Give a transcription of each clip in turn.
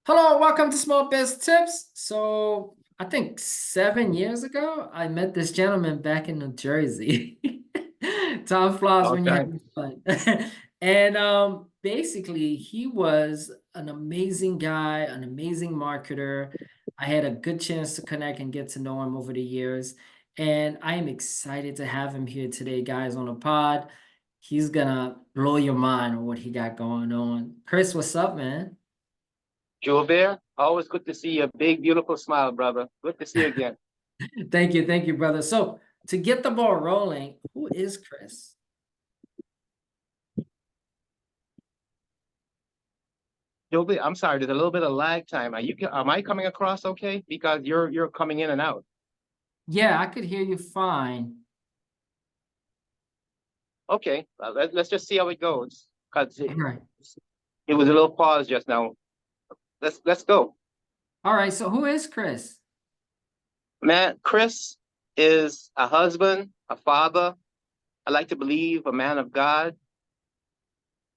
Hello, welcome to Small Biz Tips. So, I think 7 years ago, I met this gentleman back in New Jersey. Time flies when you're Okay. having fun. And basically, he was an amazing guy, an amazing marketer. I had a good chance to connect and get to know him over the years. And I am excited to have him here today, guys, on the pod. He's gonna blow your mind on what he got going on. Chris, what's up, man? Joubert, always good to see your big, beautiful smile, brother. Good to see you again. Thank you, brother. So to get the ball rolling, who is Chris? Joubert, I'm sorry, there's a little bit of lag time. Am I coming across okay? Because you're coming in and out. Yeah, I could hear you fine. Okay, let's just see how it goes. Because All right. it was a little pause just now. Let's go. All right. So who is Chris? Man, Chris is a husband, a father. I like to believe a man of God.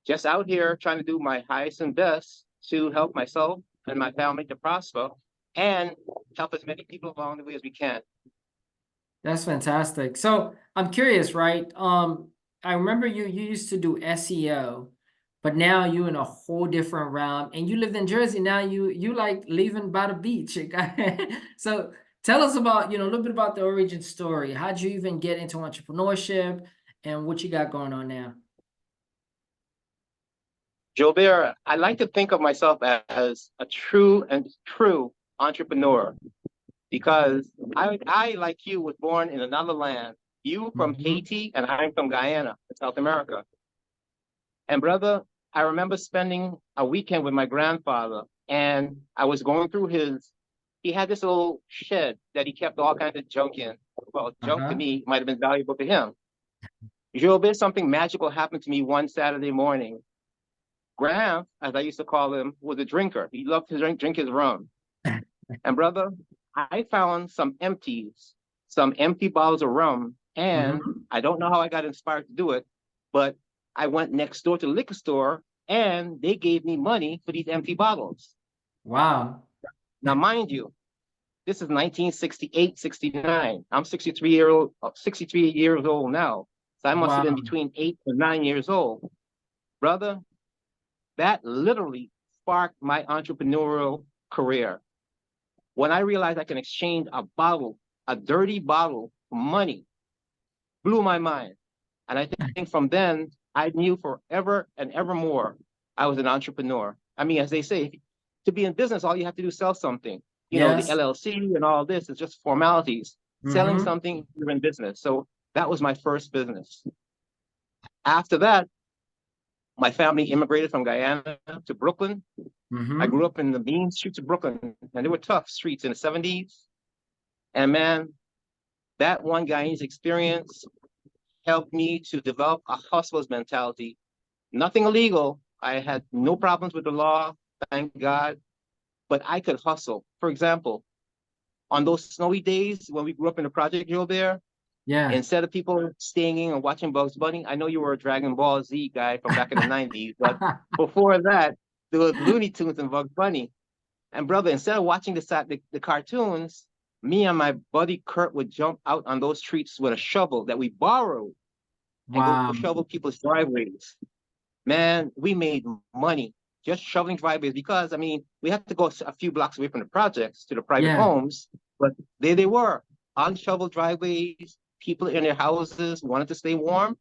Just out here trying to do my highest and best to help myself and my family to prosper and help as many people along the way as we can. That's fantastic. So I'm curious, right? I remember you used to do SEO, but now you in a whole different realm, and you lived in Jersey. Now you like living by the beach. So tell us about, a little bit about the origin story. How'd you even get into entrepreneurship and what you got going on now? Jobert, I like to think of myself as a true entrepreneur because I, like you, was born in another land. You from Mhm. Haiti and I'm from Guyana, South America. And brother, I remember spending a weekend with my grandfather and I was going through he had this little shed that he kept all kinds of junk in. Well, junk to Uh-huh. me might have been valuable to him. Jobert, something magical happened to me one Saturday morning. Graham, as I used to call him, was a drinker. He loved to drink his rum. And brother, I found some empty bottles of rum, and Mhm. I don't know how I got inspired to do it, but I went next door to the liquor store and they gave me money for these empty bottles. Wow. Now, mind you, this is 1968, 69. I'm 63 years old now. So I must have been Wow. between 8 or 9 years old. Brother, that literally sparked my entrepreneurial career. When I realized I can exchange a dirty bottle for money, blew my mind. And I think from then, I knew forever and ever more I was an entrepreneur. I mean, as they say, to be in business, all you have to do is sell something. You know, the Yes. LLC and all this is just formalities. Selling Mm-hmm. something, you're in business. So that was my first business. After that, my family immigrated from Guyana to Brooklyn. I Mm-hmm. grew up in the mean streets of Brooklyn, and they were tough streets in the 70s. And man, that one Guyanese experience helped me to develop a hustler's mentality. Nothing illegal. I had no problems with the law, thank God, but I could hustle. For example, on those snowy days when we grew up in the project, Joe Bear, Yeah. instead of people staying in and watching Bugs Bunny, I know you were a Dragon Ball Z guy from back in the 90s, but before that, there was Looney Tunes and Bugs Bunny. And brother, instead of watching the cartoons, me and my buddy Kurt would jump out on those streets with a shovel that we borrowed and go Wow. shovel people's driveways. Man, we made money just shoveling driveways because I mean we had to go a few blocks away from the projects to the private Yeah. homes, but there they were, unshoveled driveways, people in their houses wanted to stay warm.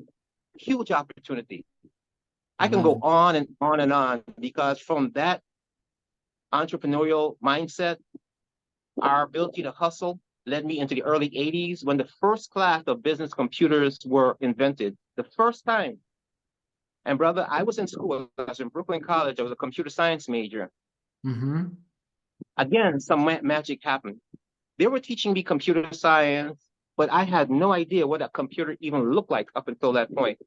Huge opportunity. I I can love go it. on and on and on because from that entrepreneurial mindset, our ability to hustle led me into the early 80s when the first class of business computers were invented. The first time. And brother, I was in school. I was in Brooklyn College. I was a computer science major. Mm-hmm. Again, some magic happened. They were teaching me computer science, but I had no idea what a computer even looked like up until that point.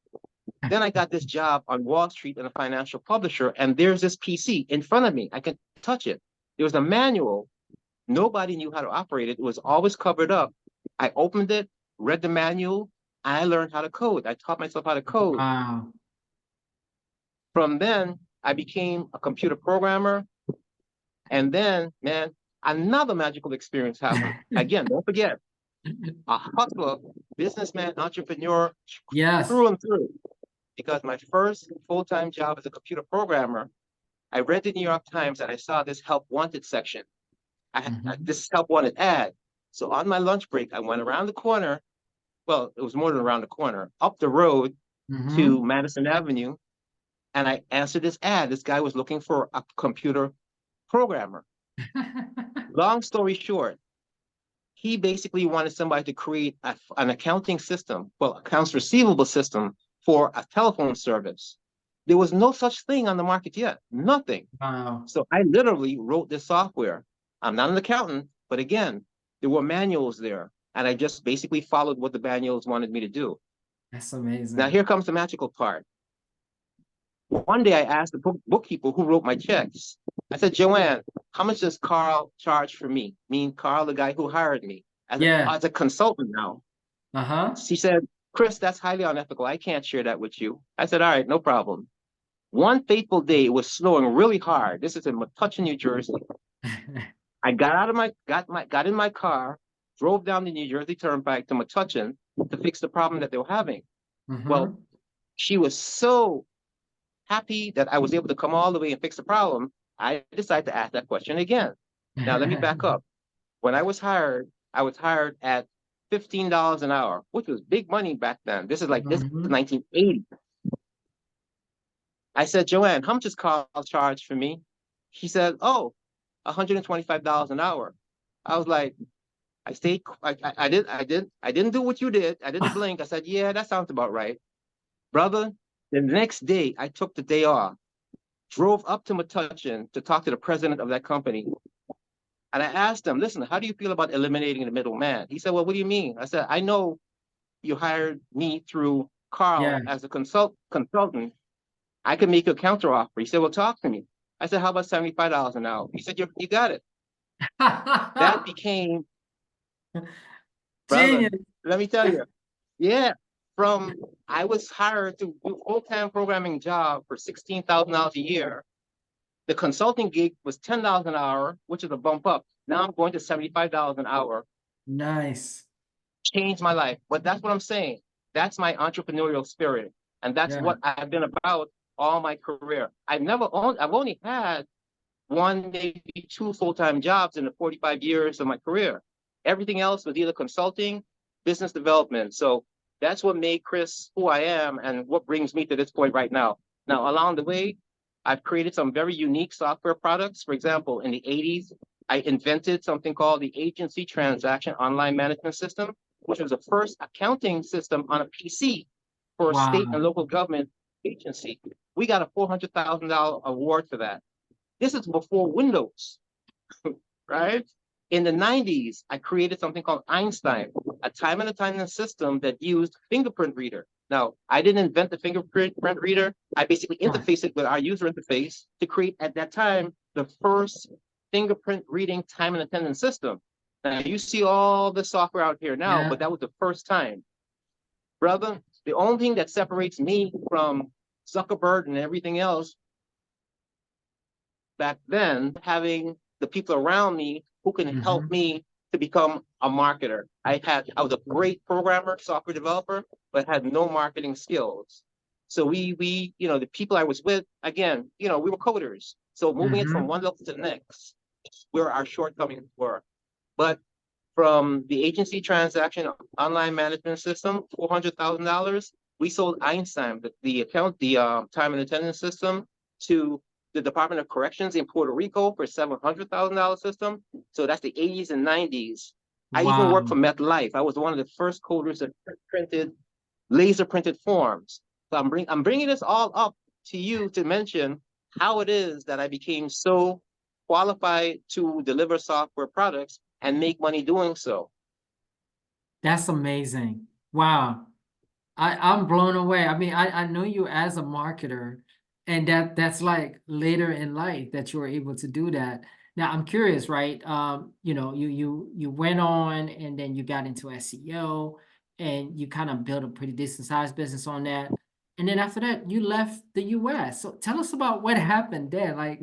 Then I got this job on Wall Street in a financial publisher, and there's this PC in front of me. I can touch it. There was a manual. Nobody knew how to operate it. It was always covered up. I opened it, read the manual. I learned how to code. I taught myself how to code. Wow. From then, I became a computer programmer. And then, man, another magical experience happened. Again, don't forget, a hustler, businessman, entrepreneur Yes. through and through. Because my first full-time job as a computer programmer, I read the New York Times and I saw this help wanted section. Hmm. This help wanted ad. So on my lunch break, I went around the corner. Well, it was more than around the corner, up the road to Hmm. Madison Avenue, and I answered this ad. This guy was looking for a computer programmer. Long story short, he basically wanted somebody to create an accounting system, well, accounts receivable system for a telephone service. There was no such thing on the market yet, nothing. Wow. So I literally wrote this software. I'm not an accountant, but again, there were manuals there. And I just basically followed what the manuals wanted me to do. That's Now, amazing. here comes the magical part. One day I asked the bookkeeper who wrote my checks. I said, Joanne, how much does Carl charge for me? Mean Carl, the guy who hired me Yeah. as a consultant now. Uh-huh. She said, Chris, that's highly unethical. I can't share that with you. I said, all right, no problem. One fateful day, it was snowing really hard. This is in Metuchen, New Jersey. I got in my car, drove down the New Jersey Turnpike to Metuchen to fix the problem that they were having. Well, Hmm. she was so happy that I was able to come all the way and fix the problem. I decided to ask that question again. Now let me back up. When I was hired at $15 an hour, which was big money back then. This is Hmm. 1980. I said, Joanne, how much does Carl charge for me? She said, oh, $125 an hour. I was like, I stayed, I didn't do what you did. I didn't blink. I said, yeah, that sounds about right. Brother, the next day I took the day off, drove up to Metuchen to talk to the president of that company. And I asked him, listen, how do you feel about eliminating the middleman? He said, well, what do you mean? I said, I know you hired me through Yeah. Carl as a consultant. I could make you a counter offer. He said, well, talk to me. I said, how about $75 an hour? He said, you got it. That became, brother, Genius. let me tell you, yeah, from I was hired to do full-time programming job for $16,000 a year. The consulting gig was $10 an hour, which is a bump up. Now I'm going to $75 an hour. Nice. Changed my life. But that's what I'm saying. That's my entrepreneurial spirit. And that's Yeah. what I've been about all my career. I've only had one, maybe two full-time jobs in the 45 years of my career. Everything else was either consulting, business development. So that's what made Chris who I am and what brings me to this point right now. Now, along the way, I've created some very unique software products. For example, in the 80s, I invented something called the Agency Transaction Online Management System, which was the first accounting system on a PC for a state and Wow. local government agency. We got a $400,000 award for that. This is before Windows, right? In the 90s, I created something called Einstein, a time and attendance system that used fingerprint reader. Now, I didn't invent the fingerprint reader. I basically Huh. interfaced it with our user interface to create, at that time, the first fingerprint reading time and attendance system. Now, you see all the software out here now, Yeah. but that was the first time. Brother, the only thing that separates me from Zuckerberg and everything else back then, having the people around me who can help Hmm. me to become a marketer. I was a great programmer, software developer, but had no marketing skills. So the people I was with, again, we were coders. So moving it from Hmm. one level to the next, where our shortcomings were. But from the agency transaction online management system, $400,000, we sold Einstein, the time and attendance system, to the Department of Corrections in Puerto Rico for $700,000 system. So that's the 80s and 90s. I even worked Wow. for MetLife. I was one of the first coders that printed laser printed forms. So I'm bringing this all up to you to mention how it is that I became so qualified to deliver software products and make money doing so. That's amazing. Wow. I'm blown away. I mean, I know you as a marketer, and that's like later in life that you were able to do that. Now I'm curious, right? You went on and then you got into SEO and you kind of built a pretty decent sized business on that. And then after that, you left the US. So tell us about what happened there. Like,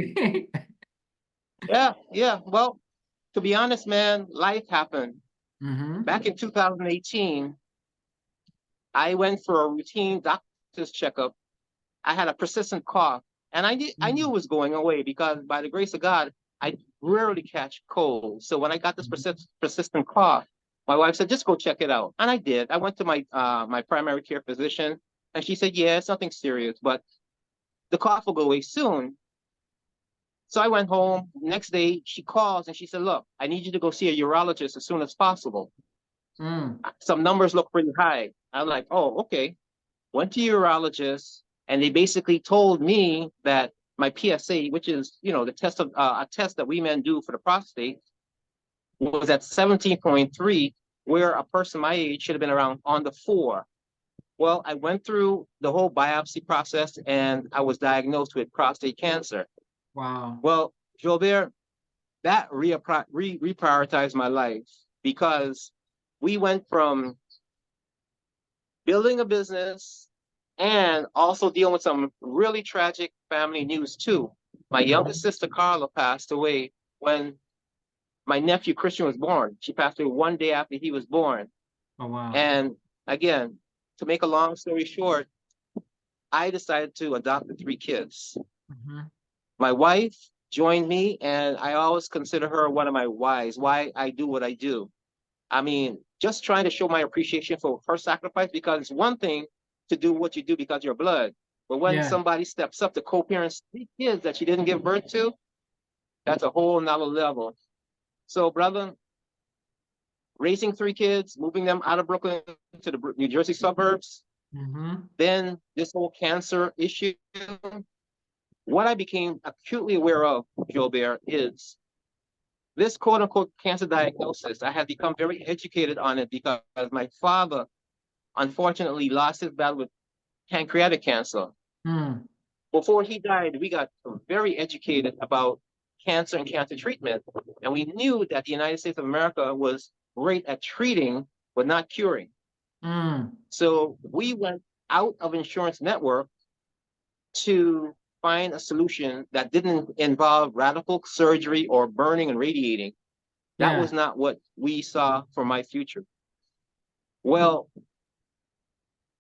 Yeah, yeah. Well, to be honest, man, life happened. Mm-hmm. Back in 2018, I went for a routine doctor's checkup. I had a persistent cough, and I knew it was going away because by the grace of God, I rarely catch colds. So when I got this persistent cough, my wife said, "Just go check it out," and I did. I went to my primary care physician, and she said, "Yeah, it's nothing serious, but the cough will go away soon." So I went home. Next day, she calls and she said, "Look, I need you to go see a urologist as soon as possible. Mm. Some numbers look pretty high." I'm like, "Oh, okay." Went to urologist, and they basically told me that my PSA, which is the test of a test that we men do for the prostate, was at 17.3, where a person my age should have been around on the 4. Well, I went through the whole biopsy process, and I was diagnosed with prostate cancer. Wow. Well, Gilbert, that reprioritized my life because we went from building a business and also dealing with some really tragic family news too. My youngest Mm-hmm. sister Carla passed away when my nephew Christian was born. She passed away one day after he was born. Oh, wow. And again, to make a long story short, I decided to adopt the 3 kids. Mm-hmm. My wife joined me, and I always consider her one of my whys, why I do what I do. I mean, just trying to show my appreciation for her sacrifice, because it's one thing to do what you do because you're blood. But when Yeah. somebody steps up to co-parent 3 kids that she didn't give birth to, that's a whole nother level. So, brother, raising 3 kids, moving them out of Brooklyn to the New Jersey suburbs, Mm-hmm. then this whole cancer issue, what I became acutely aware of, Gilbert, is this quote unquote cancer diagnosis. I had become very educated on it because my father unfortunately lost his battle with pancreatic cancer. Mm. Before he died, we got very educated about cancer and cancer treatment. And we knew that the United States of America was great at treating, but not curing. Mm. So we went out of insurance network to find a solution that didn't involve radical surgery or burning and radiating. That Yeah. was not what we saw for my future. Well,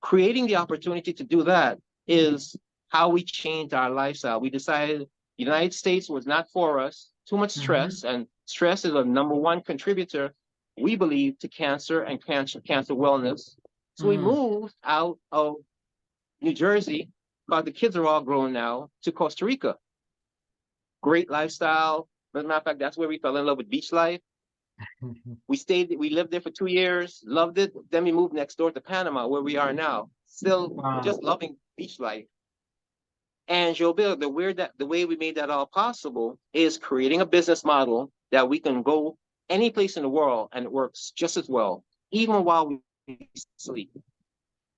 creating the opportunity to do that is how we changed our lifestyle. We decided the United States was not for us, too much Mm-hmm. stress, and stress is a number one contributor, we believe, to cancer and cancer wellness. So we Mm. moved out of New Jersey, because the kids are all grown now, to Costa Rica. Great lifestyle. As a matter of fact, that's where we fell in love with beach life. We lived there for 2 years, loved it. Then we moved next door to Panama, where we are now. Still Wow. just loving beach life. And Jobil, the way we made that all possible is creating a business model that we can go any place in the world and it works just as well, even while we sleep.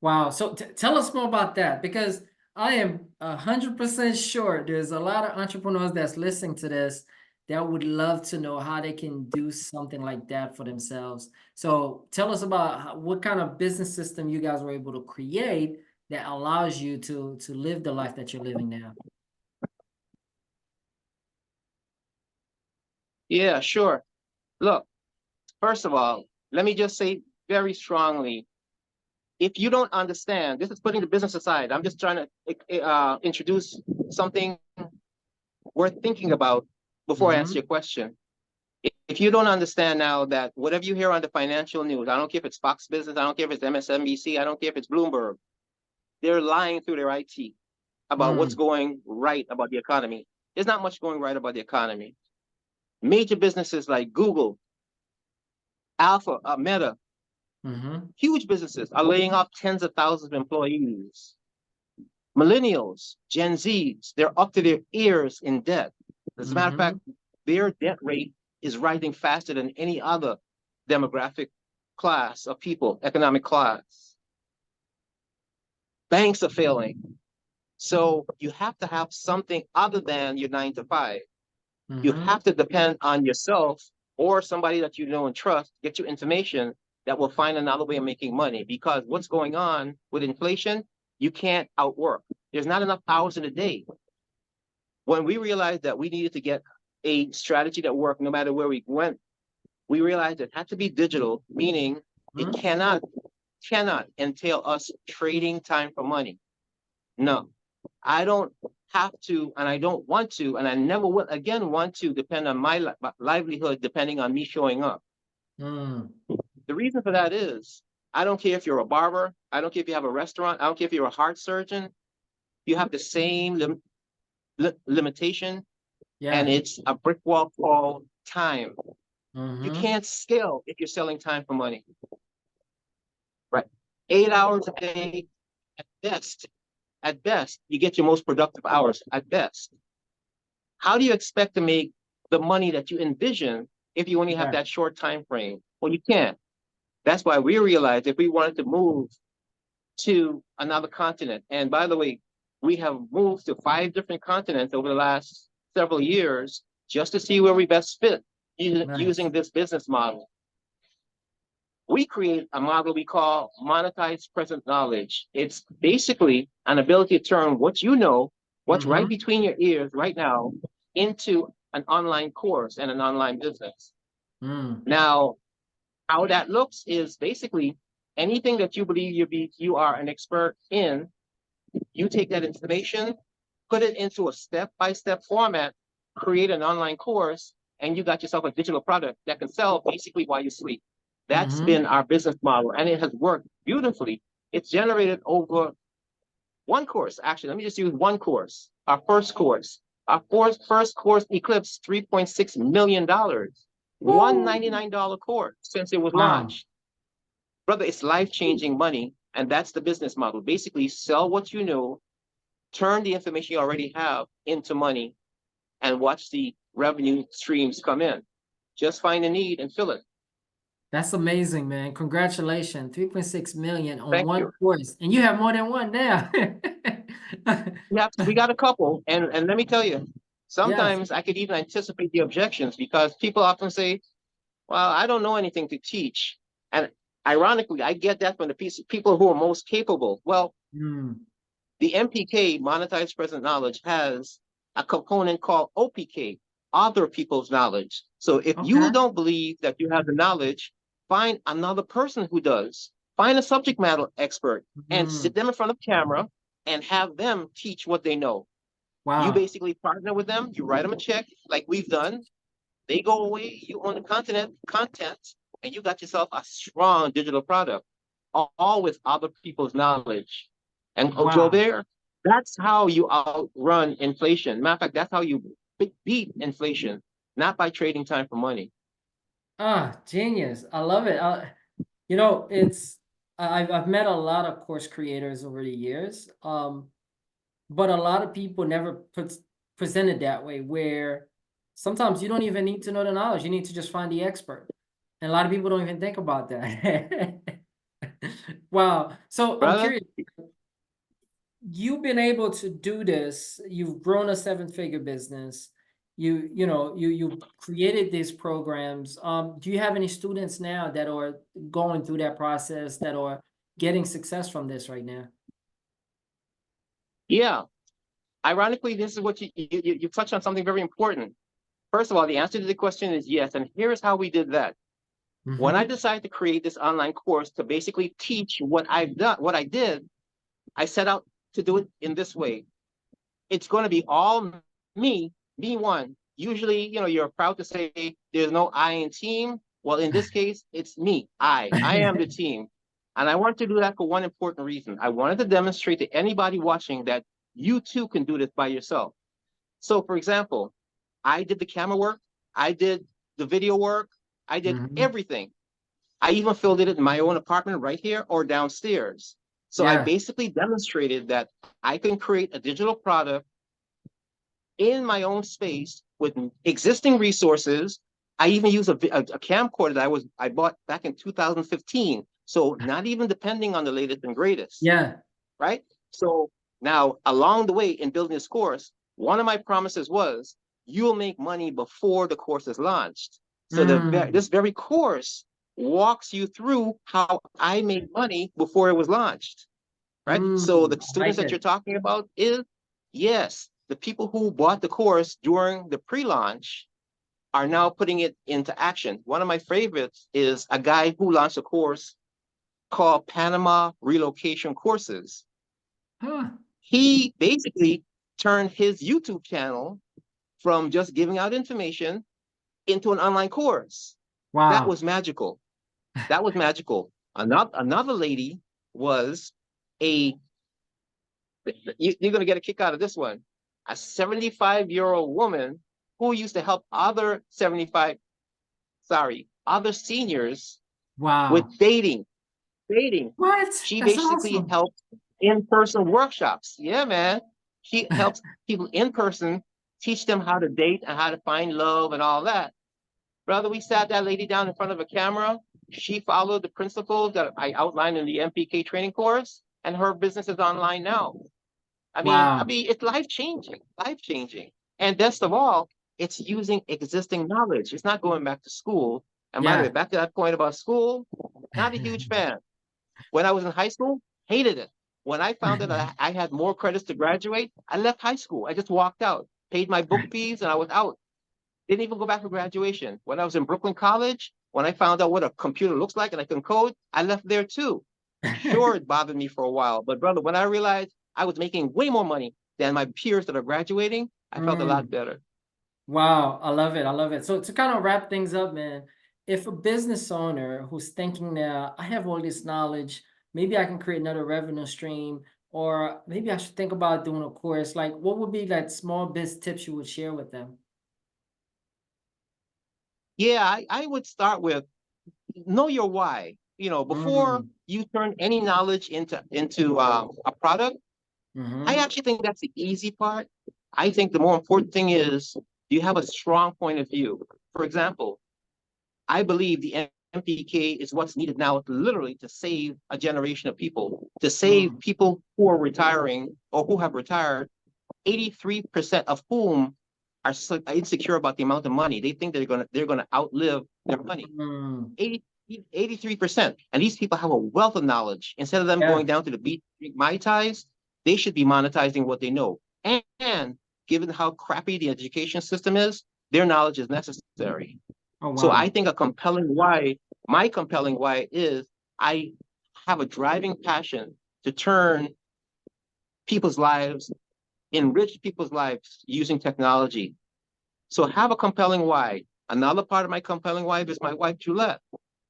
Wow. So tell us more about that because I am 100% sure there's a lot of entrepreneurs that's listening to this that would love to know how they can do something like that for themselves. So tell us about what kind of business system you guys were able to create that allows you to live the life that you're living now. Yeah, sure. Look, first of all, let me just say very strongly, if you don't understand, this is putting the business aside. I'm just trying to introduce something worth thinking about before I answer Mm-hmm. your question. If you don't understand now that whatever you hear on the financial news, I don't care if it's Fox Business, I don't care if it's MSNBC, I don't care if it's Bloomberg, they're lying through their IT about what's Mm. going right about the economy. There's not much going right about the economy. Major businesses like Google, Alpha, Meta, Mm-hmm. huge businesses are laying off tens of thousands of employees. Millennials, Gen Zs, they're up to their ears in debt. As a matter of Mm-hmm. fact, their debt rate is rising faster than any other demographic class of people, economic class. Banks are failing. So you have to have something other than your 9 to 5. You Mm-hmm. have to depend on yourself or somebody that you know and trust, get you information that will find another way of making money. Because what's going on with inflation, you can't outwork. There's not enough hours in a day. When we realized that we needed to get a strategy that worked no matter where we went. We realized it had to be digital, meaning it Mhm. cannot entail us trading time for money. No, I don't have to, and I don't want to, and I never will again want to depend on my livelihood depending on me showing up. Mm. The reason for that is I don't care if you're a barber, I don't care if you have a restaurant, I don't care if you're a heart surgeon, you have the same limitation, and Yeah. it's a brick wall called time. You Mm-hmm. can't scale if you're selling time for money, right? 8 hours a day at best. At best, you get your most productive hours at best. How do you expect to make the money that you envision if you only have Yeah. that short time frame? Well, you can't. That's why we realized if we wanted to move to another continent, and by the way, we have moved to 5 different continents over the last several years just to see where we best fit Nice. using this business model. We create a model we call monetized present knowledge. It's basically an ability to turn what you know, what's right Mm-hmm. between your ears right now, into an online course and an online business. Mm. Now, how that looks is basically anything that you believe you are an expert in, you take that information, put it into a step-by-step format, create an online course, and you got yourself a digital product that can sell basically while you sleep. That's Mm-hmm. been our business model, and it has worked beautifully. It's generated over one course. Actually, let me just use one course. Our first course. Our first course eclipsed $3.6 million. Woo. $199 course since it was Wow. launched. Brother, it's life-changing money, and that's the business model. Basically, sell what you know, turn the information you already have into money, and watch the revenue streams come in. Just find a need and fill it. That's amazing, man. Congratulations. 3.6 million on Thank one you. course. And you have more than one now. We got a couple, and let me tell you, Yes. sometimes I could even anticipate the objections because people often say, "Well, I don't know anything to teach," and ironically, I get that from the people who are most capable. Well, Mm. the MPK, monetized present knowledge, has a component called OPK, other people's knowledge. So if you Okay. don't believe that you have the knowledge, find another person who does. Find a subject matter expert and Mm. sit them in front of camera and have them teach what they know. You Wow. basically partner with them, you write them a check like we've done. They go away, you own the content, and you got yourself a strong digital product, all with other people's knowledge. And Joe Wow. Bear, that's how you outrun inflation. Matter of fact, that's how you beat inflation, not by trading time for money. Ah, genius. I love it. I've met a lot of course creators over the years. But a lot of people never present it that way, where sometimes you don't even need to know the knowledge. You need to just find the expert. And a lot of people don't even think about that. Wow. So I'm Brother, curious, you've been able to do this. You've grown a seven-figure business. You created these programs. Do you have any students now that are going through that process, that are getting success from this right now? yeah. Ironically, this is what you touched on something very important. First of all, the answer to the question is yes. And here's how we did that. When I Mm-hmm. decided to create this online course to basically teach what I've done, what I did, I set out to do it in this way. It's going to be all me one. Usually, you're proud to say there's no I in team. Well, in this case, it's me. I am the team. And I want to do that for one important reason. I wanted to demonstrate to anybody watching that you too can do this by yourself. So, for example, I did the camera work, I did the video work, I did Mm-hmm. everything. I even filled it in my own apartment right here or downstairs. So I Yeah. basically demonstrated that I can create a digital product in my own space with existing resources. I even use a camcorder that I bought back in 2015. So not even depending on the latest and greatest, Yeah. right? So now along the way in building this course, one of my promises was you'll make money before the course is launched. So Mm. this very course walks you through how I made money before it was launched, right? So the I students like that you're it. talking about is, yes, the people who bought the course during the pre-launch are now putting it into action. One of my favorites is a guy who launched a course called Panama Relocation Courses. Huh. He basically turned his YouTube channel from just giving out information into an online course. That Wow. was magical. That was magical. Another lady was a, you're going to get a kick out of this one, a 75-year-old woman who used to help other 75, sorry, other seniors with Wow. dating. What? She That's basically awesome. helps in-person workshops. Yeah, man. She helps people in person, teach them how to date and how to find love and all that. Brother, we sat that lady down in front of a camera. She followed the principles that I outlined in the MPK training course, and her business is online now. Wow. It's life changing, life changing. And best of all, it's using existing knowledge. It's not going back to school. And by the way, Yeah. back to that point about school, not a huge fan. When I was in high school, hated it. When I found that I had more credits to graduate, I left high school. I just walked out, paid my book fees, and I was out. Didn't even go back for graduation. When I was in Brooklyn College, when I found out what a computer looks like and I can code, I left there too. Sure, it bothered me for a while, but brother, when I realized I was making way more money than my peers that are graduating, I felt a lot Mm. better. Wow, I love it. I love it. So to kind of wrap things up, man, if a business owner who's thinking now, I have all this knowledge, maybe I can create another revenue stream, or maybe I should think about doing a course, like what would be like small biz tips you would share with them? Yeah, I would start with know your why. Before Mm, you turn any knowledge into a product, I mm-hmm, actually think that's the easy part. I think the more important thing is you have a strong point of view. For example, I believe the MPK is what's needed now, literally, to save a generation of people, to save mm, people who are retiring or who have retired, 83% of whom are insecure about the amount of money. They think they're gonna outlive their money. mm. 80, 83%. And these people have a wealth of knowledge. Instead of them Yeah. going down to the beach to drink Mai Tais, they should be monetizing what they know. And given how crappy the education system is, their knowledge is necessary. Oh, So I wow. think my compelling why is I have a driving passion to turn people's lives, enrich people's lives using technology. So have a compelling why. Another part of my compelling why is my wife, Juliette.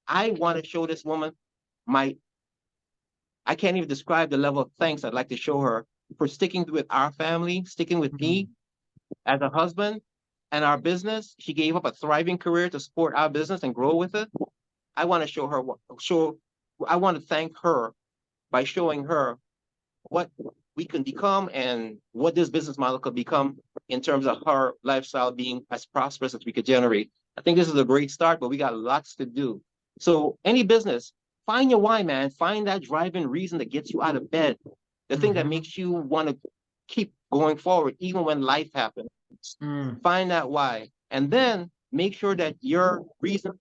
I want to show this woman my, I can't even describe the level of thanks I'd like to show her for sticking with our family, sticking with me Mm, as a husband and our business. She gave up a thriving career to support our business and grow with it. I want to show her I want to thank her by showing her what we can become and what this business model could become in terms of her lifestyle being as prosperous as we could generate. I think this is a great start, but we got lots to do. So any business, find your why, man. Find that driving reason that gets you out of bed, the thing that mm-hmm, makes you want to keep going forward, even when life happens. mm. Find that why. And then make sure that your reason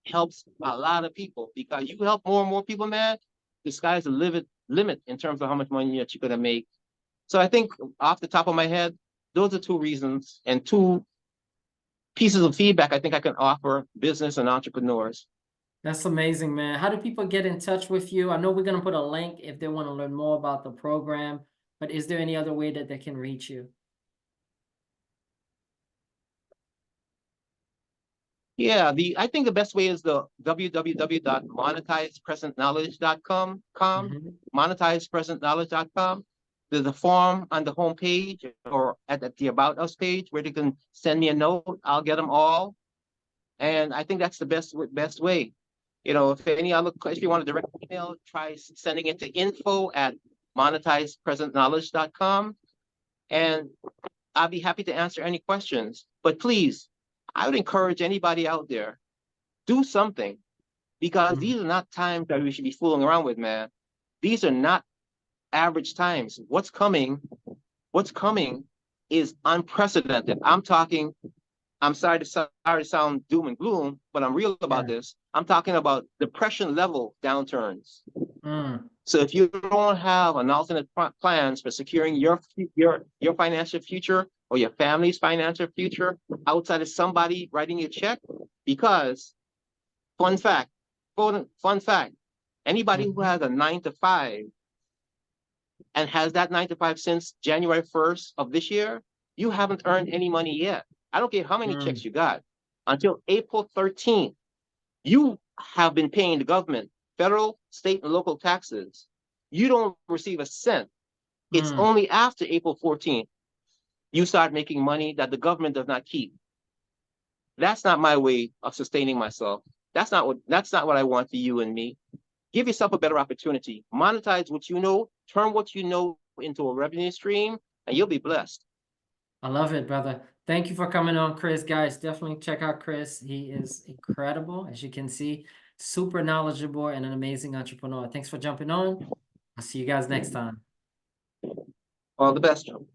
helps a lot of people, because you help more and more people, man, the sky's the limit in terms of how much money that you're gonna make. So I think off the top of my head, those are two reasons and two pieces of feedback I think I can offer business and entrepreneurs. That's amazing, man. How do people get in touch with you? I know we're going to put a link if they want to learn more about the program, but is there any other way that they can reach you? Yeah, I think the best way is the www.monetizepresentknowledge.com, Hmm. monetizepresentknowledge.com. There's a form on the home page or at the About Us page where they can send me a note. I'll get them all. And I think that's the best way. If you want a direct email, try sending it to info@monetizepresentknowledge.com. And I'll be happy to answer any questions. But please, I would encourage anybody out there, do something, because Mm, these are not times that we should be fooling around with, man. These are not average times. What's coming is unprecedented. I'm sorry to sound doom and gloom, but I'm real about yeah. this. I'm talking about depression level downturns. Mm. So if you don't have an alternate plans for securing your financial future or your family's financial future outside of somebody writing you a check, because fun fact, fun fact, anybody who Mhm. has a 9 to 5 and has that 9 to 5 since January 1st of this year, you haven't earned any money yet. I don't care how many Mm. checks you got. Until April 13th, you have been paying the government federal, state, and local taxes. You don't receive a cent. It's Mm. only after April 14th you start making money that the government does not keep. That's not my way of sustaining myself. That's not what I want for you and me. Give yourself a better opportunity. Monetize what you know, turn what you know into a revenue stream, and you'll be blessed. I love it, brother. Thank you for coming on, Chris. Guys, definitely check out Chris. He is incredible, as you can see, super knowledgeable and an amazing entrepreneur. Thanks for jumping on. I'll see you guys next time. All the best, Joe.